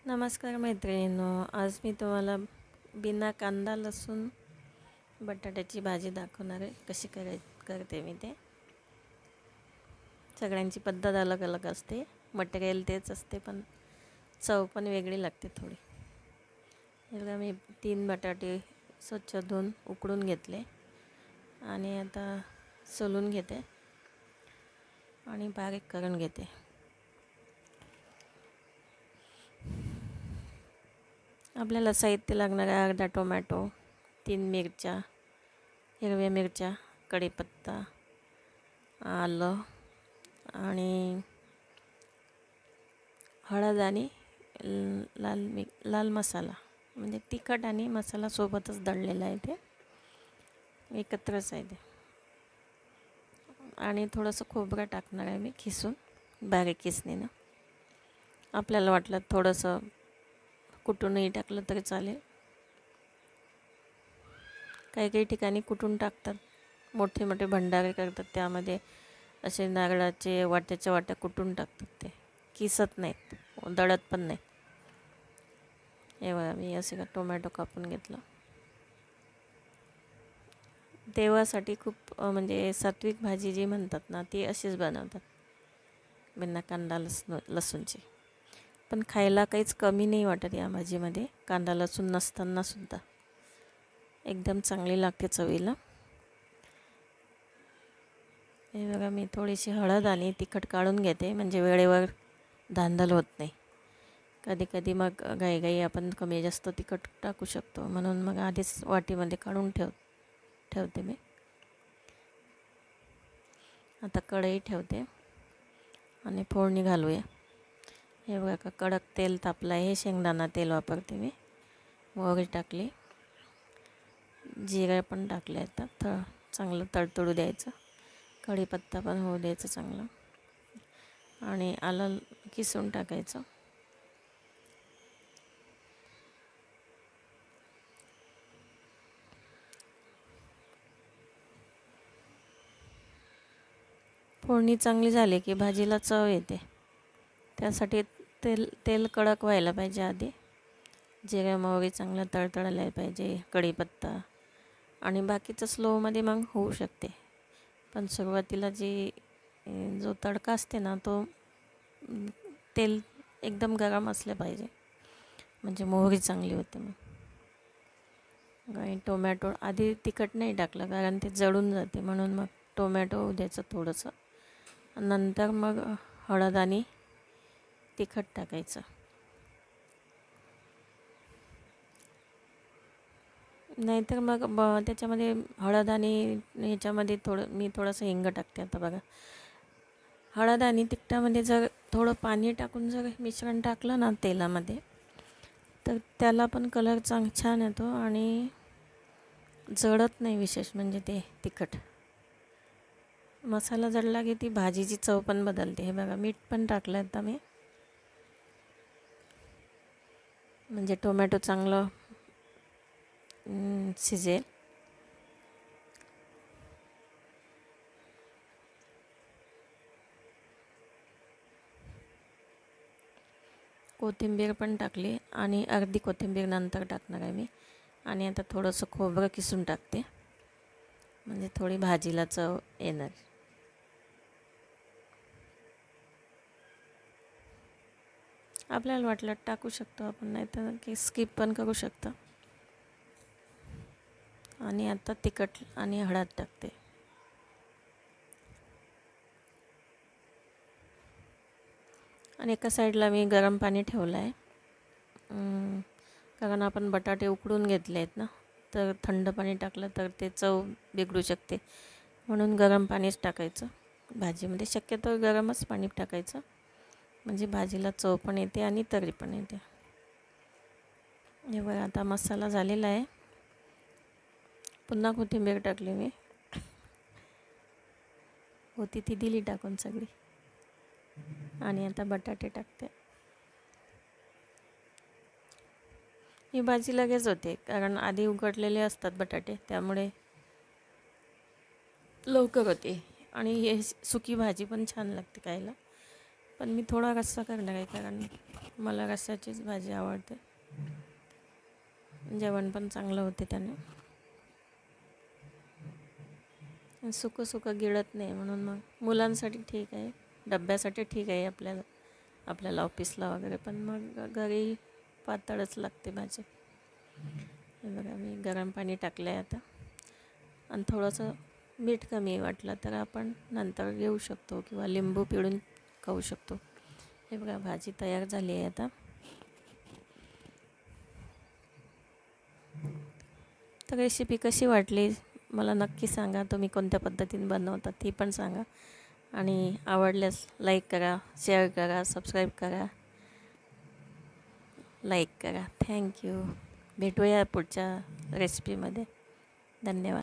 नमस्कार मैत्रिणींनो, आज मी तुम्हाला बिना कांदा लसूण बटाट्याची भाजी दाखवणार आहे. कशी करते मी ते. सगळ्यांची पद्धत अलग अलग असते, मटेरियल तेच असते, पण चव पण वेगळी लागते थोडी. बघा, मी 3 बटाटे स्वच्छ धुवून उकडून घेतले आणि आता सोलून घेते आणि बारीक करून घेते. आपल्याला साहित्य लागणार आहे: अर्धा टोमॅटो, 3 मिरच्या, हिरव्या मिरच्या, कढीपत्ता, आलं आणि हळद आणि लाल मसाला, म्हणजे तिखट आणि मसाला सोबतच दळलेला आहे, ते एकत्रच आहे ते. आणि थोडंसं खोबरं टाकणार आहे मी खिसून, बारीक किसणीनं. आपल्याला वाटलं थोडंसं कुटूनही टाकलं तरी चालेल. काही काही ठिकाणी कुटून टाकतात, मोठे मोठे भंडारे करतात, त्यामध्ये असे नारळाचे वाट्याच्या वाट्या कुटून टाकतात. ते किसत नाहीत, दळत पण नाही. हे बघा, मी असे का टोमॅटो कापून घेतलं. देवासाठी खूप म्हणजे सात्विक भाजी जी म्हणतात ना, ती अशीच बनवतात, बिना कांदा लसूणची. पण खायला काहीच कमी नाही वाटत या भाजीमध्ये, कांदा लसूण नसतानासुद्धा एकदम चांगली लागते चवीला. हे बघा, मी थोडीशी हळद आणि तिखट काढून घेते, म्हणजे वेळेवर धांदल होत नाही. कधी कधी मग घाईघाई आपण कमी जास्त तिखट टाकू शकतो, म्हणून मग आधीच वाटीमध्ये काढून ठेवते मी. आता कढई ठेवते आणि फोडणी घालूया. हे बघा, का कडक तेल तापलं आहे. हे शेंगदाणा तेल वापरते मी. मोहरी टाकली, जिरे पण टाकले. आता चांगलं तडतडू द्यायचं. कढीपत्ता पण होऊ द्यायचं चांगलं, आणि आलं किसून टाकायचं. फोडणी चांगली झाली की भाजीला चव येते. त्यासाठी तेल कडक व्हायला पाहिजे आधी. जिरे मोहरी चांगलं तळतळायला पाहिजे, कढीपत्ता, आणि बाकीचं स्लोमध्ये मग होऊ शकते. पण सुरुवातीला जो तडका असते ना, तो तेल एकदम गरम असलं पाहिजे, म्हणजे मोहरी चांगली होते. मग आणि टोमॅटो आधी तिखट नाही टाकलं, कारण ते जळून जाते, म्हणून मग टोमॅटो द्यायचं थोडंसं. नंतर मग हळद आणि तिखट टाकायचं. नाहीतर मग त्याच्यामध्ये हळद आणि ह्याच्यामध्ये मी थोडंसं हिंग टाकते. आता बघा, हळद आणि तिखटामध्ये जर थोडं पाणी टाकून जर मिश्रण टाकलं ना तेलामध्ये, तर त्याला पण कलर छान येतो आणि जळत नाही. विशेष म्हणजे ते तिखट मसाला जळला की ती भाजीची चव पण बदलते. हे बघा, मीठ पण टाकलं आता मी, म्हणजे टोमॅटो चांगलं शिजेल. कोथिंबीर पण टाकली, आणि अर्धी कोथिंबीर नंतर टाकणार आहे मी. आणि आता थोडंसं खोबरं किसून टाकते, म्हणजे थोडी भाजीला चव येणार. आपल्याला वाटलं टाकू शकतो आपण, नाही तर की स्किप पण करू शकतो. आणि आता तिखट आणि हळद टाकते. आणि एका साईडला मी गरम पाणी ठेवलं आहे, कारण आपण बटाटे उकडून घेतले आहेत ना, तर थंड पाणी टाकलं तर ते चव बिघडू शकते, म्हणून गरम पाणीच टाकायचं भाजीमध्ये. शक्यतो गरमच पाणी टाकायचं, म्हणजे भाजीला चव पण येते आणि तरी पण येते. हे बघा, आता मसाला झालेला आहे. पुन्हा कोथिंबीर टाकली मी, होती ती दिली टाकून सगळी. आणि आता बटाटे टाकते. ही भाजी लगेच होते, कारण आधी उकडलेले असतात बटाटे, त्यामुळे लवकर होते. आणि हे सुकी भाजी पण छान लागते खायला. पण मी थोडा रस्सा करणार आहे, कारण मला रस्स्याचीच भाजी आवडते. जेवण पण चांगलं होते त्याने. सुकं सुकं गिळत नाही, म्हणून मग मुलांसाठी ठीक आहे, डब्यासाठी ठीक आहे आपल्याला ऑफिसला वगैरे. पण मग घरी पातळच लागते भाजी. हे बघा, मी गरम पाणी टाकलं आहे आता, आणि थोडंसं मीठ कमी वाटलं तर आपण नंतर घेऊ शकतो किंवा लिंबू पिळून खाऊ शकतो. हे बघा, भाजी तयार झाली आहे आता. तर रेसिपी कशी वाटली मला नक्की सांगा. तुम्ही कोणत्या पद्धतीने बनवता ती पण सांगा, आणि आवडल्यास लाईक करा, शेअर करा, सबस्क्राईब करा, लाईक करा. थँक्यू. भेटूया पुढच्या रेसिपीमध्ये. धन्यवाद.